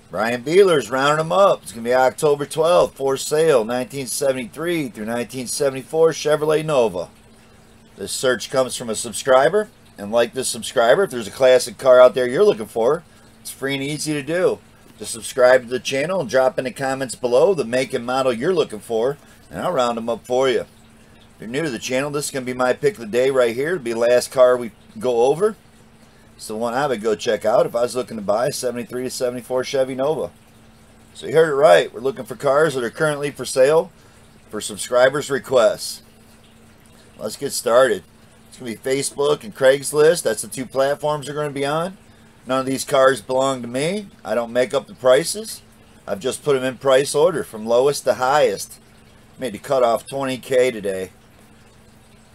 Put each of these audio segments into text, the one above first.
Brian Bealer's rounding them up. It's going to be October 12th, for sale, 1973 through 1974 Chevrolet Nova. This search comes from a subscriber, and like this subscriber, if there's a classic car out there you're looking for, it's free and easy to do. Just subscribe to the channel and drop in the comments below the make and model you're looking for, and I'll round them up for you. If you're new to the channel, this is going to be my pick of the day right here. It'll be the last car we go over. It's the one I would go check out if I was looking to buy a 73 to 74 Chevy Nova. So you heard it right. We're looking for cars that are currently for sale for subscribers' requests. Let's get started. It's going to be Facebook and Craigslist. That's the two platforms they're going to be on. None of these cars belong to me. I don't make up the prices. I've just put them in price order from lowest to highest. Made the cutoff $20K today.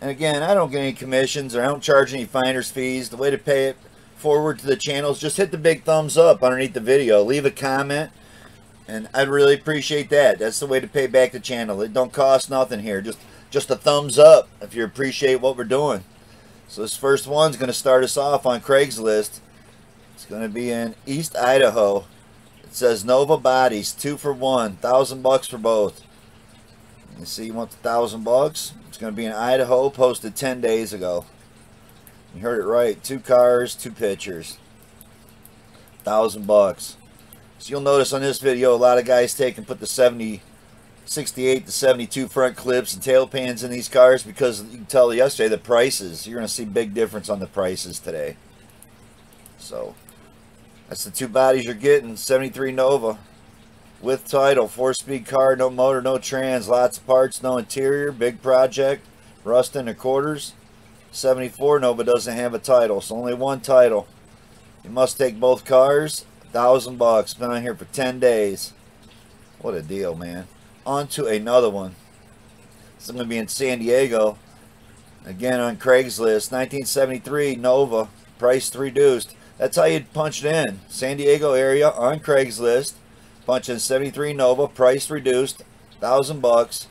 And again, I don't get any commissions or I don't charge any finder's fees. The way to pay it forward to the channel is just hit the big thumbs up underneath the video. Leave a comment. And I'd really appreciate that. That's the way to pay back the channel. It don't cost nothing here. Just a thumbs up if you appreciate what we're doing. So this first one's going to start us off on Craigslist. It's going to be in East Idaho. It says Nova bodies, 2 for 1, $1,000 for both. You see, you want the $1,000? It's going to be in Idaho, posted 10 days ago. You heard it right. 2 cars, 2 pictures. $1,000. So you'll notice on this video, a lot of guys take and put the 68 to 72 front clips and tail pans in these cars because you can tell yesterday the prices. You're going to see big difference on the prices today. So that's the 2 bodies you're getting. 73 Nova with title, 4-speed car, no motor, no trans, lots of parts, no interior, big project, rust in the quarters. 74 Nova doesn't have a title, so only one title. You must take both cars. $1,000. Been on here for 10 days. What a deal, man. On to another one. This is going to be in San Diego. Again on Craigslist. 1973 Nova. Price reduced. That's how you'd punch it in. San Diego area on Craigslist. Punch in 73 Nova. Price reduced. $1,000.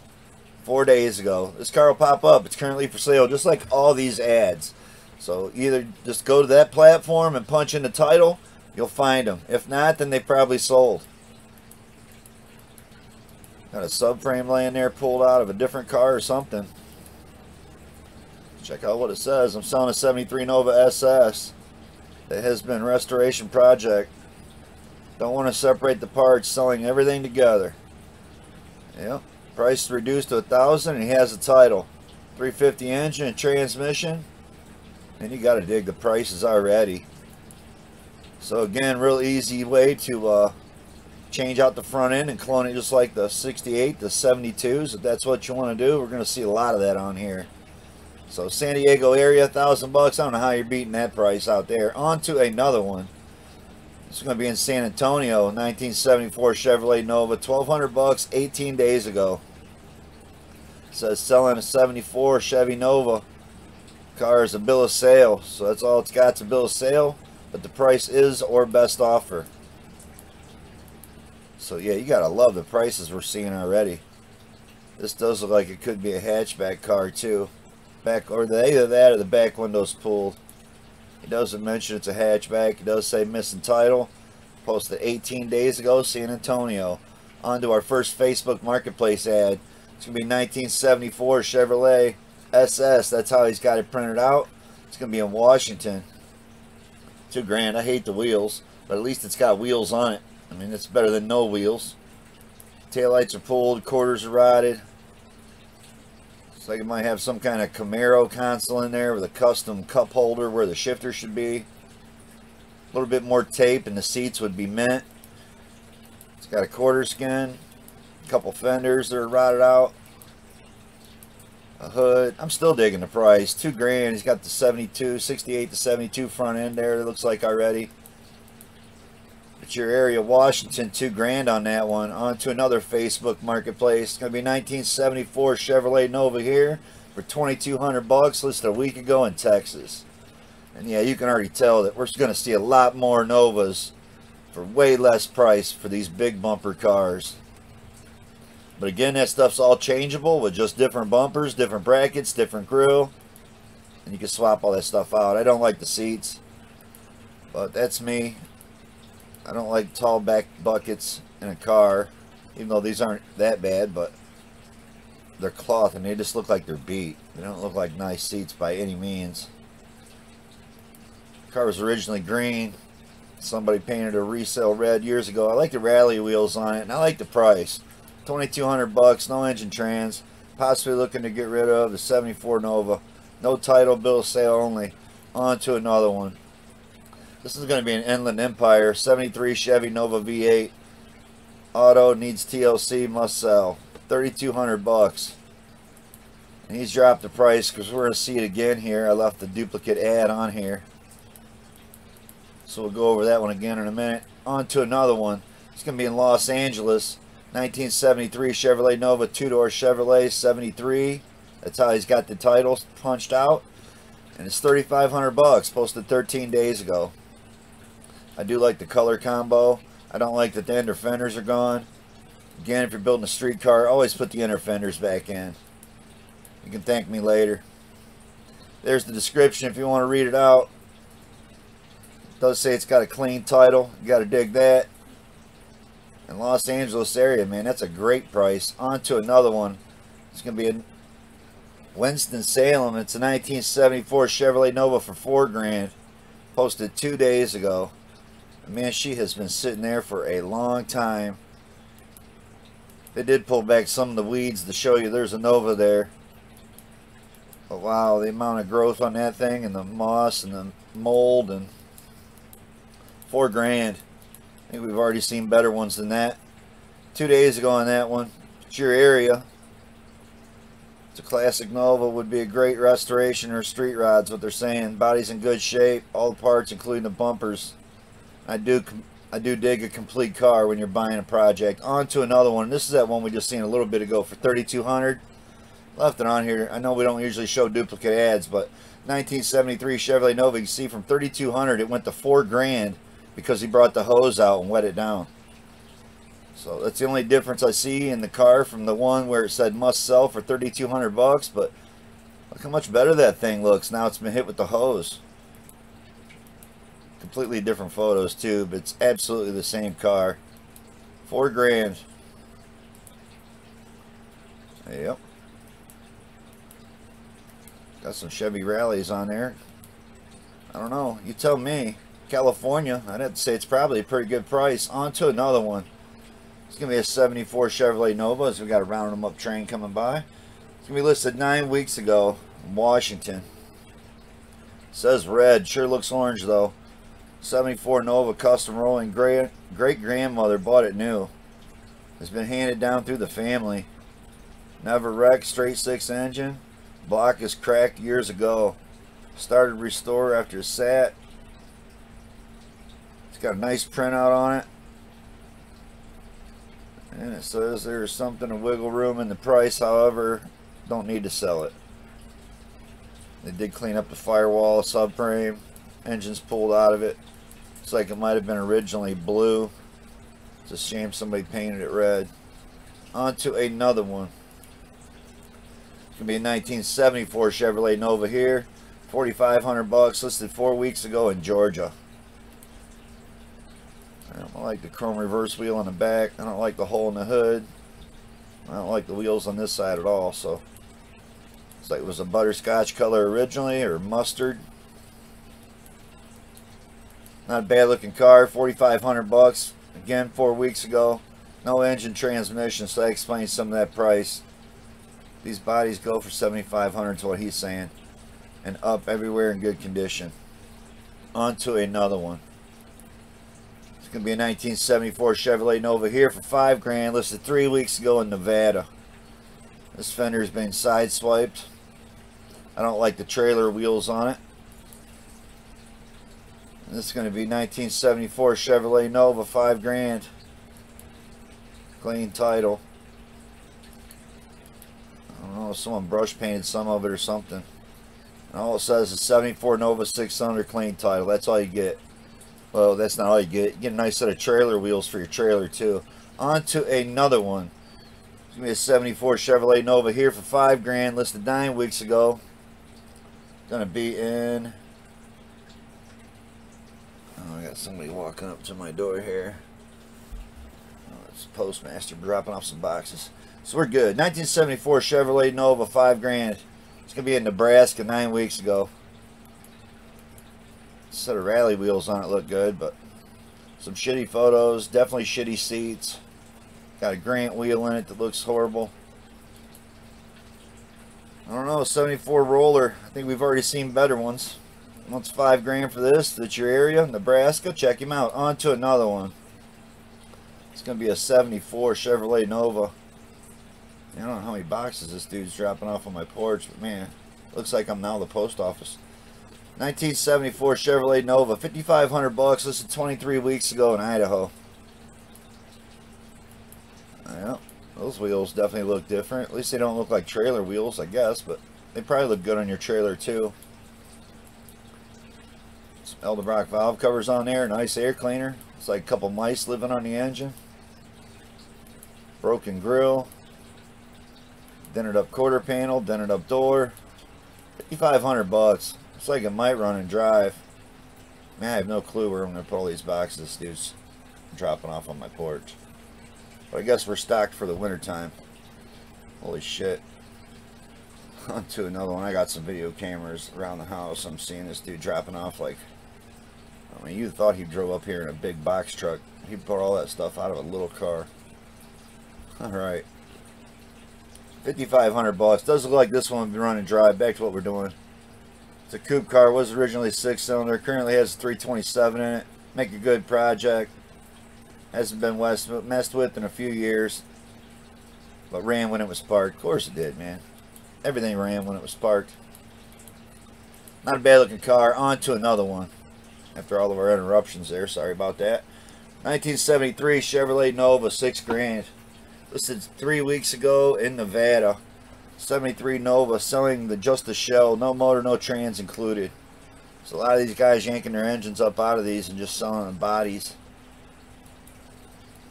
4 days ago. This car will pop up. It's currently for sale, just like all these ads. So either just go to that platform and punch in the title. You'll find them. If not, then they probably sold. Got a subframe laying there pulled out of a different car or something. Check out what it says. I'm selling a 73 Nova SS. It has been restoration project. Don't want to separate the parts, selling everything together. Yep. Price reduced to $1,000 and he has a title. 350 engine and transmission. And you got to dig the prices already. So again, real easy way to change out the front end and clone it just like the 68, the 72s. If that's what you want to do, we're going to see a lot of that on here. So San Diego area, $1,000. I don't know how you're beating that price out there. On to another one. This is going to be in San Antonio, 1974 Chevrolet Nova, $1,200, 18 days ago. It says selling a 74 Chevy Nova. Car is a bill of sale, so that's all it's got. It's a bill of sale, but the price is or best offer. So yeah, you gotta love the prices we're seeing already. This does look like it could be a hatchback car too. Either that or the back window's pulled. It doesn't mention it's a hatchback. It does say missing title. Posted 18 days ago, San Antonio. On to our first Facebook Marketplace ad. It's going to be 1974 Chevrolet SS. That's how he's got it printed out. It's going to be in Washington. $2,000. I hate the wheels, but at least it's got wheels on it. I mean, it's better than no wheels. Taillights are pulled. Quarters are rotted. Looks like it might have some kind of Camaro console in there with a custom cup holder where the shifter should be. A little bit more tape and the seats would be mint. It's got a quarter skin. A couple fenders that are rotted out. A hood. I'm still digging the price. $2,000. He's got the 68 to 72 front end there. It looks like already. It's your area, Washington. $2,000 on that one. On to another Facebook Marketplace. It's going to be 1974 Chevrolet Nova here for $2,200. Listed a week ago in Texas. And yeah, you can already tell that we're going to see a lot more Novas for way less price for these big bumper cars. But again, that stuff's all changeable with just different bumpers, different brackets, different grill. And you can swap all that stuff out. I don't like the seats, but that's me. I don't like tall back buckets in a car, even though these aren't that bad, but they're cloth and they just look like they're beat. They don't look like nice seats by any means. The car was originally green. Somebody painted a resale red years ago. I like the rally wheels on it, and I like the price. $2,200, no engine trans. Possibly looking to get rid of the 74 Nova. No title, bill of sale only. On to another one. This is going to be an Inland Empire 73 Chevy Nova V8. Auto, needs TLC, must sell. $3,200. And he's dropped the price because we're going to see it again here. I left the duplicate ad on here, so we'll go over that one again in a minute. On to another one. It's going to be in Los Angeles. 1973 Chevrolet Nova, two-door Chevrolet 73. That's how he's got the title punched out. And it's $3,500, posted 13 days ago. I do like the color combo. I don't like that the inner fenders are gone. Again, if you're building a street car, always put the inner fenders back in. You can thank me later. There's the description if you want to read it out. It does say it's got a clean title. You got to dig that. In Los Angeles area, man, that's a great price. On to another one. It's going to be in Winston-Salem. It's a 1974 Chevrolet Nova for $4,000. Posted 2 days ago. And man, she has been sitting there for a long time. They did pull back some of the weeds to show you there's a Nova there. But wow, the amount of growth on that thing, and the moss and the mold, and $4,000. I think we've already seen better ones than that. 2 days ago on that one. It's your area. It's a classic Nova. Would be a great restoration or street rods, what they're saying. Body's in good shape. All the parts, including the bumpers. I do dig a complete car when you're buying a project. On to another one. This is that one we just seen a little bit ago for $3,200. Left it on here. I know we don't usually show duplicate ads, but 1973 Chevrolet Nova. You can see from $3,200 it went to $4,000. Because he brought the hose out and wet it down. So that's the only difference I see in the car from the one where it said must sell for $3,200. But look how much better that thing looks now it's been hit with the hose. Completely different photos too, but it's absolutely the same car. $4,000. Yep. Got some Chevy Rallies on there. I don't know. You tell me. California, I'd have to say it's probably a pretty good price. On to another one. It's going to be a 74 Chevrolet Nova, as we got a rounding them up train coming by. It's going to be listed 9 weeks ago in Washington. It says red, sure looks orange though. 74 Nova custom rolling, great grandmother bought it new. It's been handed down through the family. Never wrecked, straight six engine. Block is cracked years ago. Started restore after it sat. Got a nice printout on it, and it says there's something of wiggle room in the price, however don't need to sell it. They did clean up the firewall, subframe, engines pulled out of it. Looks like it might have been originally blue. It's a shame somebody painted it red. On to another one. It's gonna be a 1974 Chevrolet Nova here, $4,500, listed 4 weeks ago in Georgia. I don't like the chrome reverse wheel on the back. I don't like the hole in the hood. I don't like the wheels on this side at all. So it's like it was a butterscotch color originally, or mustard. Not a bad looking car. $4,500. Again, 4 weeks ago. No engine transmission, so that explains some of that price. These bodies go for $7,500 is what he's saying, and up everywhere in good condition. On to another one. It's going to be a 1974 Chevrolet Nova here for $5,000, listed 3 weeks ago in Nevada. This fender's been sideswiped. I don't like the trailer wheels on it. And this is going to be 1974 Chevrolet Nova, $5,000. Clean title. I don't know, someone brush painted some of it or something. And all it says is 74 Nova 600 clean title. That's all you get. Well, that's not all you get. You get a nice set of trailer wheels for your trailer too. On to another one. It's going to be a 74 Chevrolet Nova here for $5,000, listed 9 weeks ago. Going to be in... Oh, I got got somebody walking up to my door here. Oh, it's the postmaster dropping off some boxes. So we're good. 1974 Chevrolet Nova, $5 grand. It's gonna be in Nebraska 9 weeks ago. Set of rally wheels on it look good, but some shitty photos, definitely shitty seats. Got a Grant wheel in it that looks horrible. I don't know, 74 roller. I think we've already seen better ones. Wants $5 grand for this. That's your area, Nebraska. Check him out. On to another one. It's going to be a 74 Chevrolet Nova. I don't know how many boxes this dude's dropping off on my porch, but man, looks like I'm now the post office. 1974 Chevrolet Nova, $5,500. This is 23 weeks ago in Idaho. Yeah, those wheels definitely look different. At least they don't look like trailer wheels, I guess, but they probably look good on your trailer too. Some Edelbrock valve covers on there, nice air cleaner. It's like a couple mice living on the engine. Broken grill. Dented up quarter panel, dented up door. $5,500. Looks like it might run and drive. Man, I have no clue where I'm going to put all these boxes this dude's dropping off on my porch. But I guess we're stocked for the winter time. Holy shit. On to another one. I got some video cameras around the house. I'm seeing this dude dropping off like... I mean, you thought he drove up here in a big box truck. He brought all that stuff out of a little car. Alright. $5,500. Does look like this one will be running dry. Back to what we're doing. It's a coupe car. Was originally 6-cylinder. Currently has a 327 in it. Make a good project. Hasn't been messed with in a few years. But ran when it was parked. Of course it did, man. Everything ran when it was parked. Not a bad looking car. On to another one. After all of our interruptions there. Sorry about that. 1973 Chevrolet Nova, $6 grand. Listed 3 weeks ago in Nevada. 73 Nova, selling just the shell. No motor, no trans included. So a lot of these guys yanking their engines up out of these and just selling the bodies.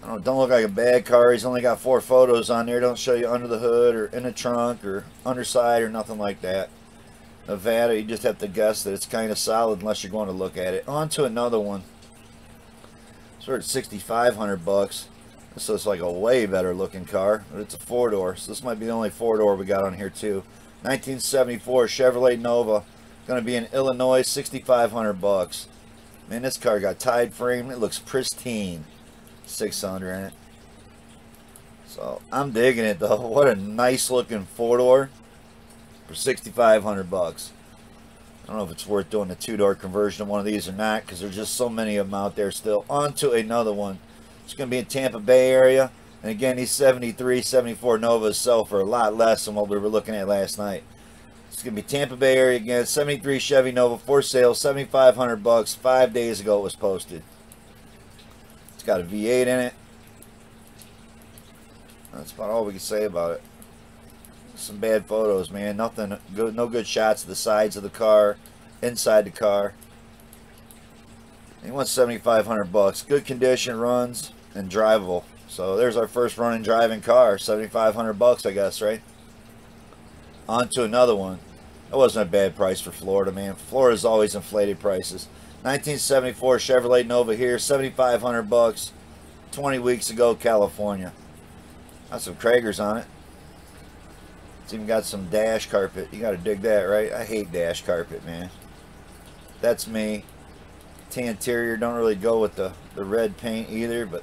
I don't look like a bad car. He's only got 4 photos on there. Don't show you under the hood or in the trunk or underside or nothing like that. Nevada, you just have to guess that it's kind of solid unless you're going to look at it. On to another one. So we're at $6,500. This looks like a way better looking car, but it's a 4-door. So this might be the only 4-door we got on here too. 1974 Chevrolet Nova. Going to be in Illinois, $6,500. Man, this car got tide frame. It looks pristine. 6-cylinder in it. So I'm digging it though. What a nice looking 4-door for $6,500. I don't know if it's worth doing a 2-door conversion of one of these or not, because there's just so many of them out there still. On to another one. It's going to be in Tampa Bay area. And again, these 73, 74 Novas sell for a lot less than what we were looking at last night. It's going to be Tampa Bay area again. 73 Chevy Nova for sale, $7,500. 5 days ago it was posted. It's got a V8 in it. That's about all we can say about it. Some bad photos, man. Nothing good, no good shots of the sides of the car, inside the car. He wants $7,500. Good condition, runs, and drivable. So there's our first running driving car. $7,500, I guess, right? On to another one. That wasn't a bad price for Florida, man. Florida's always inflated prices. 1974 Chevrolet Nova here, $7,500. 20 weeks ago, California. Got some Kragers on it. It's even got some dash carpet. You got to dig that, right? I hate dash carpet, man. That's me. Tan interior, don't really go with the red paint either, but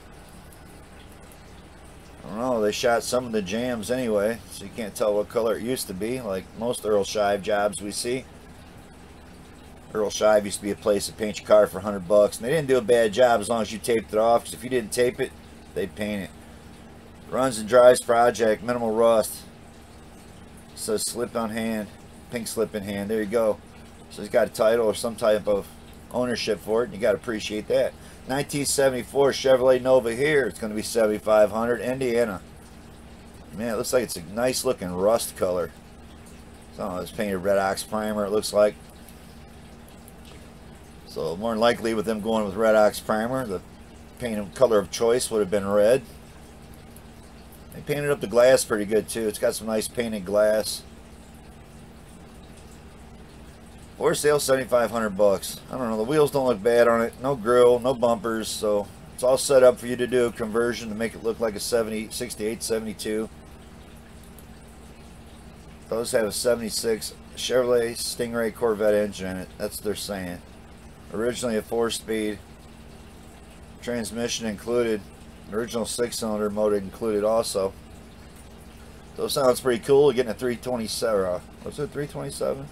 I don't know. They shot some of the jams anyway, so you can't tell what color it used to be, like most Earl Shive jobs we see. Earl Shive used to be a place to paint your car for $100, and they didn't do a bad job as long as you taped it off, because if you didn't tape it, they'd paint it. Runs and drives project, minimal rust. It says slip on hand, pink slip in hand. There you go. So he's got a title or some type of ownership for it, and you got to appreciate that. 1974 Chevrolet Nova here. It's going to be $7,500. Indiana. Man, it looks like it's a nice looking rust color. So it's painted red ox primer, it looks like. So more than likely with them going with red ox primer, the paint color of choice would have been red. They painted up the glass pretty good too. It's got some nice painted glass. For sale, 7,500 bucks. I don't know. The wheels don't look bad on it. No grill, no bumpers, so it's all set up for you to do a conversion to make it look like a 68, 72. Those have a 76 Chevrolet Stingray Corvette engine in it. That's what they're saying. Originally a 4-speed. Transmission included. Original 6-cylinder motor included also. So it sounds pretty cool. Getting a 327. Was it 327?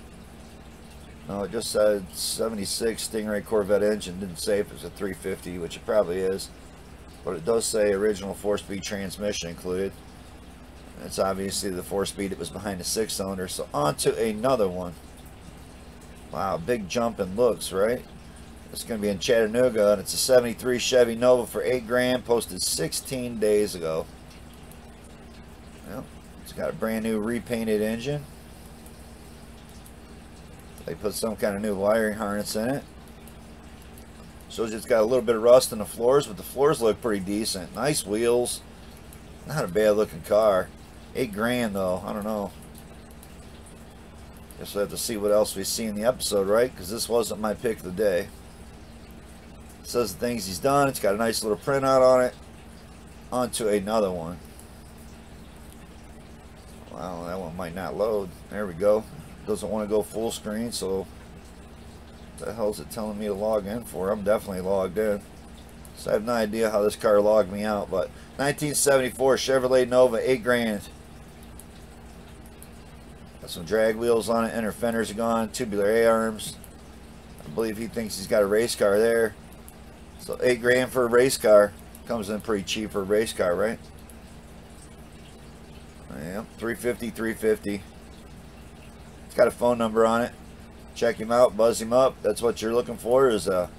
No, it just said 76 Stingray Corvette engine. Didn't say if it was a 350, which it probably is. But it does say original 4-speed transmission included. That's obviously the 4-speed that was behind the 6-cylinder. So on to another one. Wow, big jump in looks, right? It's going to be in Chattanooga, and it's a 73 Chevy Nova for $8 grand, posted 16 days ago. Well, it's got a brand new repainted engine. They put some kind of new wiring harness in it. Shows you it's got a little bit of rust in the floors, but the floors look pretty decent. Nice wheels. Not a bad looking car. $8 grand though. I don't know. Guess we'll have to see what else we see in the episode, right? Because this wasn't my pick of the day. It says the things he's done. It's got a nice little printout on it. On to another one. Wow, that one might not load. There we go. Doesn't want to go full screen, so what the hell is it telling me to log in for? I'm definitely logged in. So I have no idea how this car logged me out, but 1974 Chevrolet Nova, $8 grand. Got some drag wheels on it, inner fenders are gone, tubular A-arms. I believe he thinks he's got a race car there. So $8 grand for a race car. Comes in pretty cheap for a race car, right? Yeah, 350, 350. It's got a phone number on it. Check him out, buzz him up. That's what you're looking for, is a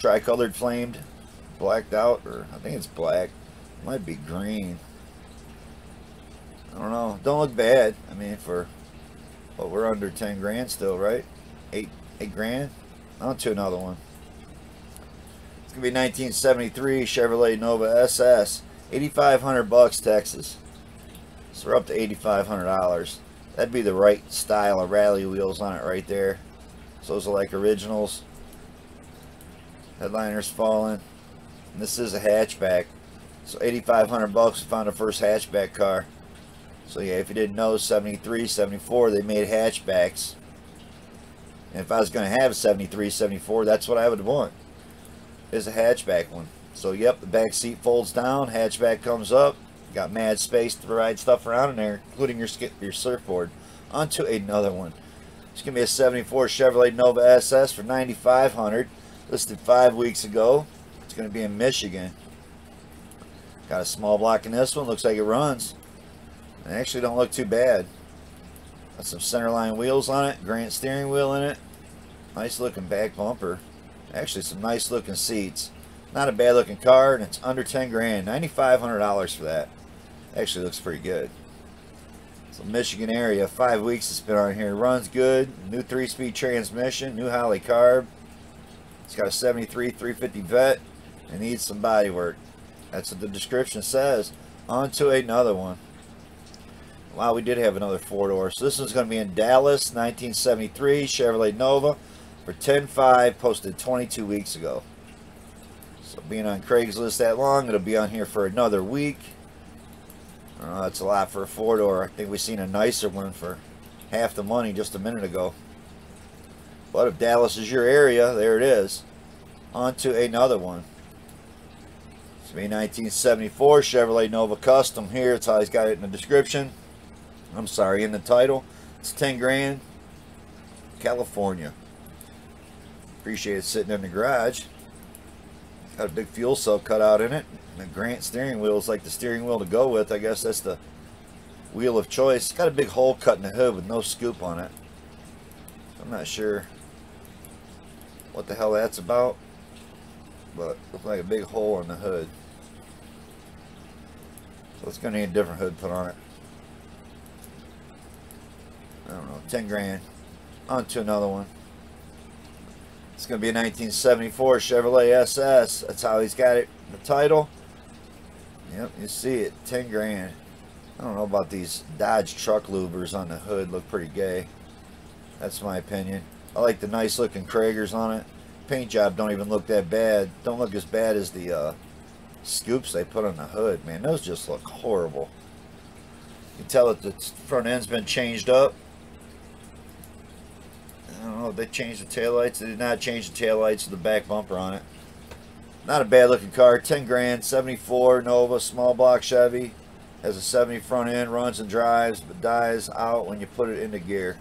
tricolored flamed, blacked out, or I think it's black. It might be green. I don't know. Don't look bad. I mean, for what, we're under 10 grand still, right? 8 grand. On to another one. It's gonna be 1973 Chevrolet Nova SS, 8,500 bucks, Texas. So we're up to $8,500. That'd be the right style of rally wheels on it right there. So those are like originals. Headliner's falling. And this is a hatchback. So 8,500 bucks, we found the first hatchback car. So yeah, if you didn't know, 73, 74, they made hatchbacks. And if I was going to have a 73, 74, that's what I would want. Is a hatchback one. So yep, the back seat folds down, hatchback comes up. Got mad space to ride stuff around in there, including your surfboard. On to another one. It's going to be a 74 Chevrolet Nova SS for $9,500. Listed 5 weeks ago. It's going to be in Michigan. Got a small block in this one. Looks like it runs. They actually don't look too bad. Got some centerline wheels on it. Grant steering wheel in it. Nice looking back bumper. Actually some nice looking seats. Not a bad looking car, and it's under 10 grand. $9,500 for that. Actually looks pretty good. So Michigan area, 5 weeks it's been on here. Runs good. New 3-speed transmission. New Holley carb. It's got a 73 350 Vet. It needs some body work. That's what the description says. On to another one. Wow, we did have another 4-door. So this one's going to be in Dallas, 1973 Chevrolet Nova for $10,500, posted 22 weeks ago. So being on Craigslist that long, it'll be on here for another week. That's a lot for a 4-door. I think we've seen a nicer one for half the money just a minute ago. But if Dallas is your area, there it is. On to another one. It's a 1974 Chevrolet Nova Custom here. That's how he's got it in the description. I'm sorry, in the title. It's 10 grand. California. Appreciate it sitting in the garage. Got a big fuel cell cut out in it. And the Grant steering wheel is like the steering wheel to go with. I guess that's the wheel of choice. Got a big hole cut in the hood with no scoop on it. I'm not sure what the hell that's about, but it looks like a big hole in the hood. So it's going to need a different hood put on it. I don't know, 10 grand. On to another one. It's going to be a 1974 Chevrolet SS. That's how he's got it in the title. Yep, you see it, 10 grand. I don't know about these Dodge truck louvers on the hood. Look pretty gay. That's my opinion. I like the nice looking Kragers on it. Paint job don't even look that bad. Don't look as bad as the scoops they put on the hood. Man, those just look horrible. You can tell that the front end's been changed up. I don't know if they changed the taillights. They did not change the taillights of the back bumper on it. Not a bad looking car. 10 grand, 74 Nova, small block Chevy. Has a 70 front end, runs and drives, but dies out when you put it into gear.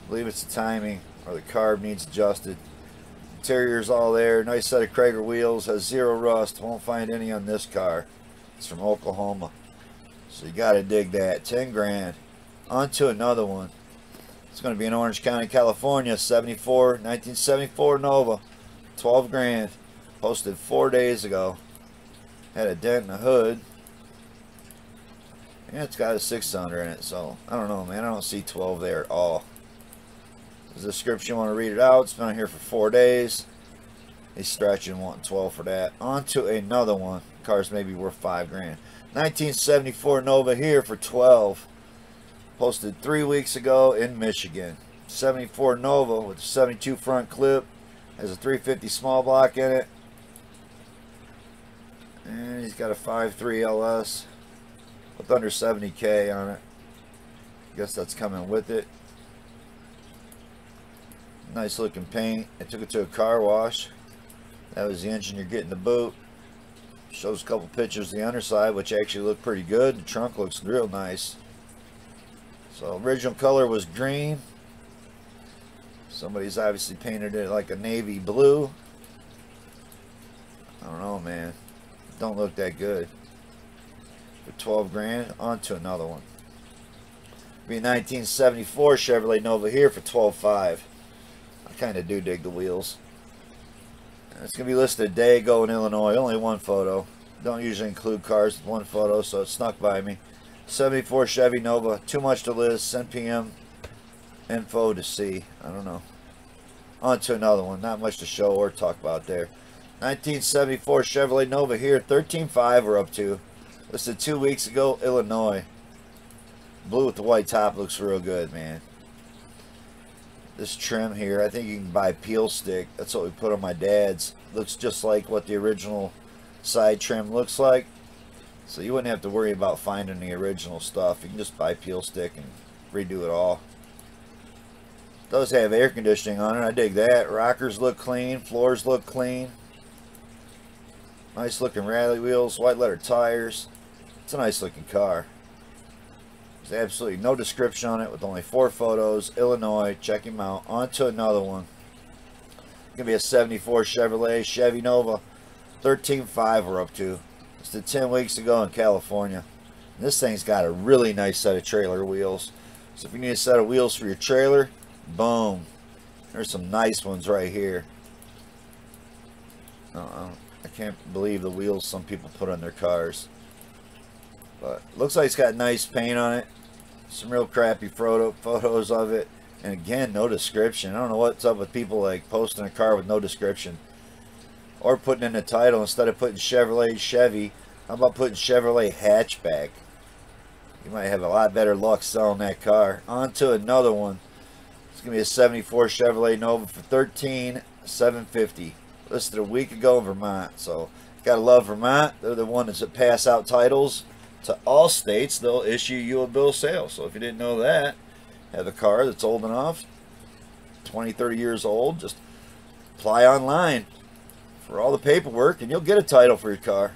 I believe it's the timing or the carb needs adjusted. Interior's all there. Nice set of Krager wheels. Has zero rust. Won't find any on this car. It's from Oklahoma. So you got to dig that. 10 grand. On to another one. It's going to be in Orange County, California. 1974 Nova. 12 grand. Posted 4 days ago. Had a dent in the hood. And it's got a 6-cylinder in it. So, I don't know, man. I don't see 12 there at all. The description, you want to read it out. It's been on here for 4 days. He's stretching, wanting 12 for that. On to another one. Car's maybe worth 5 grand. 1974 Nova here for 12. Posted 3 weeks ago in Michigan. 74 Nova with a 72 front clip. Has a 350 small block in it. And he's got a 5.3 LS with under 70K on it. Guess that's coming with it. Nice looking paint. I took it to a car wash. That was the engine you're getting the boot. Shows a couple pictures of the underside, which actually look pretty good. The trunk looks real nice. So original color was green. Somebody's obviously painted it like a navy blue. I don't know, man. Don't look that good. For 12 grand, on to another one. Be 1974 Chevrolet Nova here for 12.5. I kind of do dig the wheels. It's going to be listed a day ago in Illinois. Only one photo. Don't usually include cars with one photo, so it snuck by me. 74 Chevy Nova. Too much to list. Send PM info to see. I don't know. On to another one. Not much to show or talk about there. 1974 Chevrolet Nova here. 13.5 we're up to. Listed 2 weeks ago, Illinois. Blue with the white top looks real good, man. This trim here, I think you can buy peel stick. That's what we put on my dad's. Looks just like what the original side trim looks like. So you wouldn't have to worry about finding the original stuff. You can just buy peel stick and redo it all. It does have air conditioning on it. I dig that. Rockers look clean. Floors look clean. Nice looking rally wheels. White letter tires. It's a nice looking car. There's absolutely no description on it with only 4 photos. Illinois. Check him out. On to another one. It's going to be a 74 Chevrolet Chevy Nova. 13.5 we're up to. It's the 10 weeks ago in California. And this thing's got a really nice set of trailer wheels. So if you need a set of wheels for your trailer, boom. There's some nice ones right here. I can't believe the wheels some people put on their cars. But looks like it's got nice paint on it. Some real crappy photos of it. And again, no description. I don't know what's up with people like posting a car with no description. Or putting in the title instead of putting Chevrolet Chevy. How about putting Chevrolet Hatchback? You might have a lot better luck selling that car. On to another one. It's going to be a 74 Chevrolet Nova for $13,750. Listed a week ago in Vermont. So, gotta love Vermont. They're the ones that pass out titles to all states. They'll issue you a bill of sale. So if you didn't know that, have a car that's old enough, 20, 30 years old, just apply online for all the paperwork and you'll get a title for your car.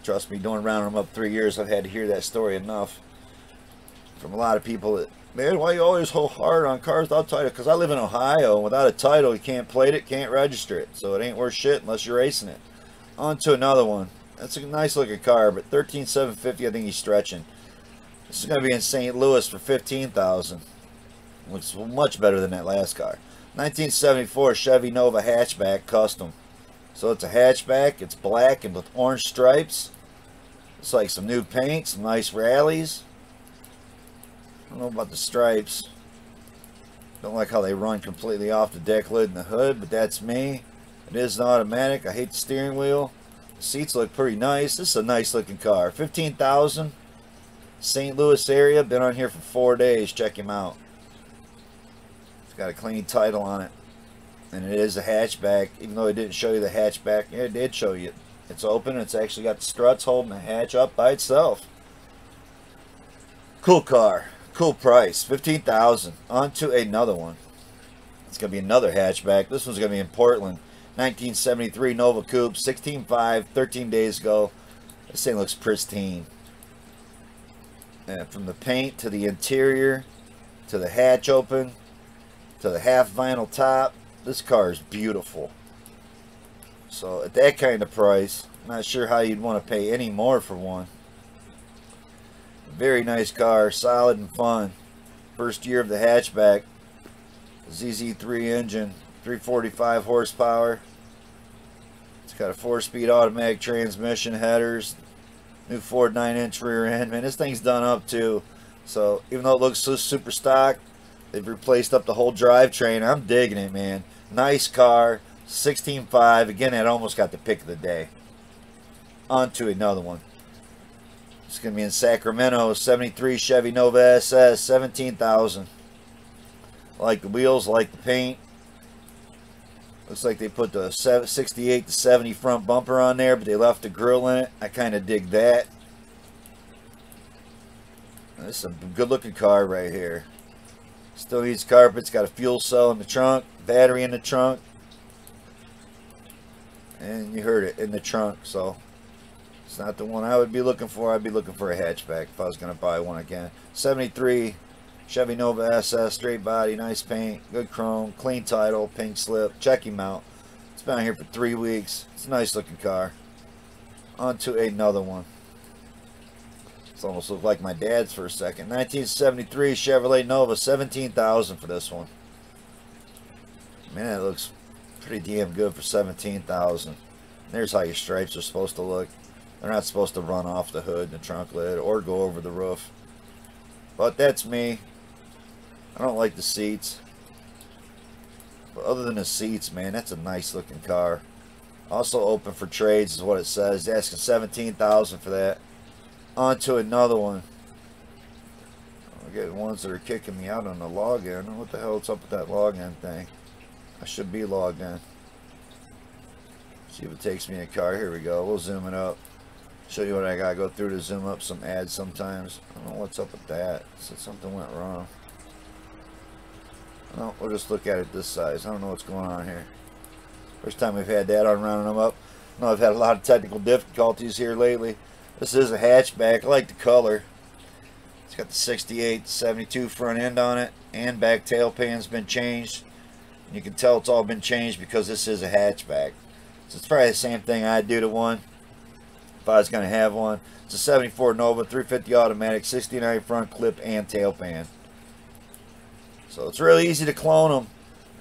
Trust me, doing round them up 3 years, I've had to hear that story enough from a lot of people that, man, why you always so hard on cars without title? Because I live in Ohio, and without a title, you can't plate it, can't register it. So it ain't worth shit unless you're racing it. On to another one. That's a nice looking car, but $13,750, I think he's stretching. This is going to be in St. Louis for $15,000, which is much better than that last car. 1974 Chevy Nova hatchback custom. So it's a hatchback. It's black and with orange stripes. It's like some new paint, some nice rallies. I don't know about the stripes. Don't like how they run completely off the deck lid and the hood, but that's me. It is an automatic. I hate the steering wheel. The seats look pretty nice. This is a nice looking car. $15,000. St. Louis area. Been on here for 4 days. Check him out. It's got a clean title on it. And it is a hatchback, even though it didn't show you the hatchback. Yeah, it did show you. It's open. It's actually got the struts holding the hatch up by itself. Cool car. Cool price. $15,000. On to another one. It's going to be another hatchback. This one's going to be in Portland. 1973 Nova Coupe. 16.5. 13 days ago. This thing looks pristine. And from the paint to the interior to the hatch open to the half vinyl top. This car is beautiful. So at that kind of price, I'm not sure how you'd want to pay any more for one. Very nice car, solid and fun. First year of the hatchback. ZZ3 engine, 345 horsepower. It's got a 4-speed automatic transmission, headers, new Ford 9-inch rear end. Man, this thing's done up too. So even though it looks so super stock, they've replaced up the whole drivetrain. I'm digging it, man. Nice car, 16.5. Again, that almost got the pick of the day. On to another one. It's going to be in Sacramento, 73 Chevy Nova SS, 17,000. Like the wheels, like the paint. Looks like they put the 68 to 70 front bumper on there, but they left the grill in it. I kind of dig that. This is a good looking car right here. Still needs carpets, got a fuel cell in the trunk, battery in the trunk. And you heard it, in the trunk, so it's not the one I would be looking for. I'd be looking for a hatchback if I was going to buy one again. 73 Chevy Nova SS, straight body, nice paint, good chrome, clean title, pink slip, check him out. It's been out here for 3 weeks. It's a nice looking car. On to another one. This almost looked like my dad's for a second. 1973 Chevrolet Nova, 17,000 for this one. Man, that looks pretty damn good for 17,000. There's how your stripes are supposed to look. They're not supposed to run off the hood and the trunk lid or go over the roof. But that's me. I don't like the seats. But other than the seats, man, that's a nice looking car. Also open for trades is what it says. Asking 17,000 for that. On to another one. I'm getting ones that are kicking me out on the login. What the hell's up with that login thing? I should be logged in. See if it takes me in a car. Here we go. We'll zoom it up. Show you what I gotta go through to zoom up some ads sometimes. I don't know what's up with that. So something went wrong. No, we'll just look at it this size. I don't know what's going on here. First time we've had that on rounding them up. No, I've had a lot of technical difficulties here lately. This is a hatchback. I like the color. It's got the 68, 72 front end on it, and back tailpan's been changed. You can tell it's all been changed because this is a hatchback. So it's probably the same thing I'd do to one if I was going to have one. It's a 74 Nova, 350 automatic, 69 front clip and tailpan. So it's really easy to clone them.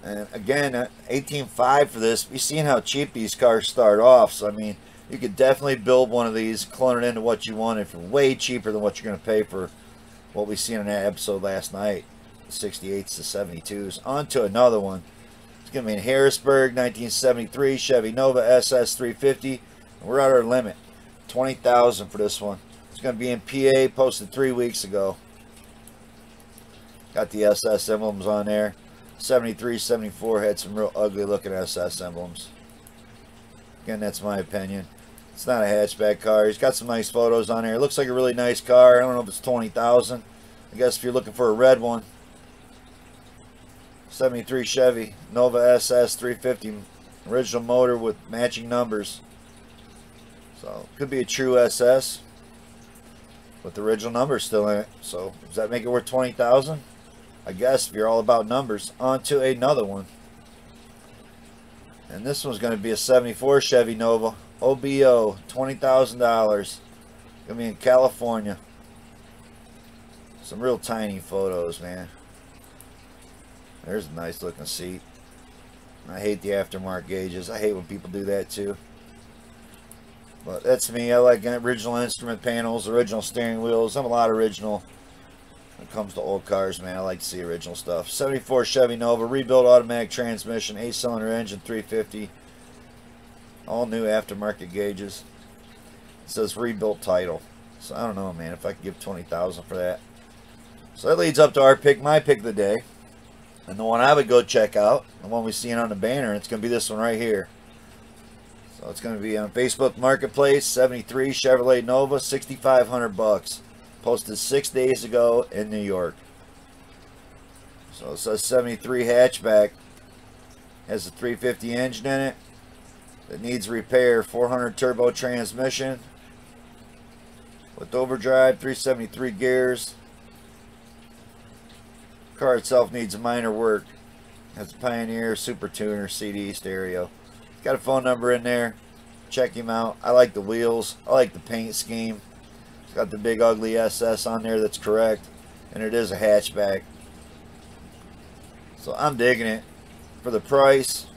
And again, 18.5 for this. You've seen how cheap these cars start off. So I mean, you could definitely build one of these, clone it into what you want, if you're way cheaper than what you're going to pay for what we seen in that episode last night. 68s to 72s. On to another one. It's going to be in Harrisburg, 1973 Chevy Nova SS 350. We're at our limit. 20,000 for this one. It's going to be in PA, posted 3 weeks ago. Got the SS emblems on there. 73, 74 had some real ugly looking SS emblems. Again, that's my opinion. It's not a hatchback car. He's got some nice photos on there. It looks like a really nice car. I don't know if it's 20,000. I guess if you're looking for a red one. 73 Chevy Nova SS 350. Original motor with matching numbers. So, could be a true SS. With the original numbers still in it. So, does that make it worth 20,000? I guess if you're all about numbers. On to another one. And this one's going to be a 74 Chevy Nova. OBO. $20,000. Going to be in California. Some real tiny photos, man. There's a nice looking seat. I hate the aftermarket gauges. I hate when people do that too. But that's me. I like original instrument panels, original steering wheels. I'm a lot original when it comes to old cars, man. I like to see original stuff. 74 Chevy Nova, rebuilt automatic transmission, 8-cylinder engine, 350. All new aftermarket gauges. It says rebuilt title. So I don't know, man, if I could give 20,000 for that. So that leads up to our pick, my pick of the day. And the one I would go check out, the one we seen on the banner, it's going to be this one right here. So it's going to be on Facebook Marketplace, 73 Chevrolet Nova, 6,500 bucks. Posted 6 days ago in New York. So it says 73 hatchback. Has a 350 engine in it. It needs repair. 400 turbo transmission. With overdrive, 373 gears. Car itself needs minor work. Has a Pioneer Super Tuner CD stereo. Got a phone number in there. Check him out. I like the wheels. I like the paint scheme. It's got the big ugly SS on there that's correct. And it is a hatchback. So I'm digging it. For the price,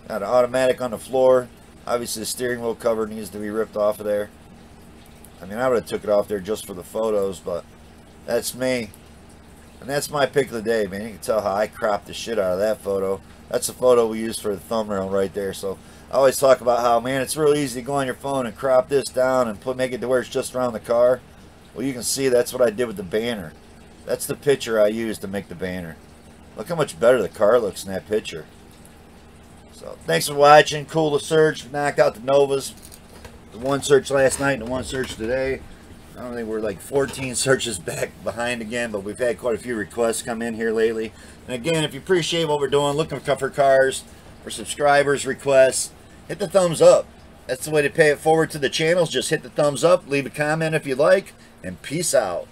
got an automatic on the floor. Obviously the steering wheel cover needs to be ripped off of there. I mean, I would have took it off there just for the photos, but that's me. And that's my pick of the day, man. You can tell how I cropped the shit out of that photo. That's the photo we used for the thumbnail right there. So I always talk about how, man, it's real easy to go on your phone and crop this down and make it to where it's just around the car. Well, you can see that's what I did with the banner. That's the picture I used to make the banner. Look how much better the car looks in that picture. So, thanks for watching. Cool to search. Knocked out the Novas. The one search last night and the one search today. I don't think we're like 14 searches back behind again, but we've had quite a few requests come in here lately. And again, if you appreciate what we're doing, looking for cars or subscribers requests, hit the thumbs up. That's the way to pay it forward to the channels. Just hit the thumbs up, leave a comment if you like, and peace out.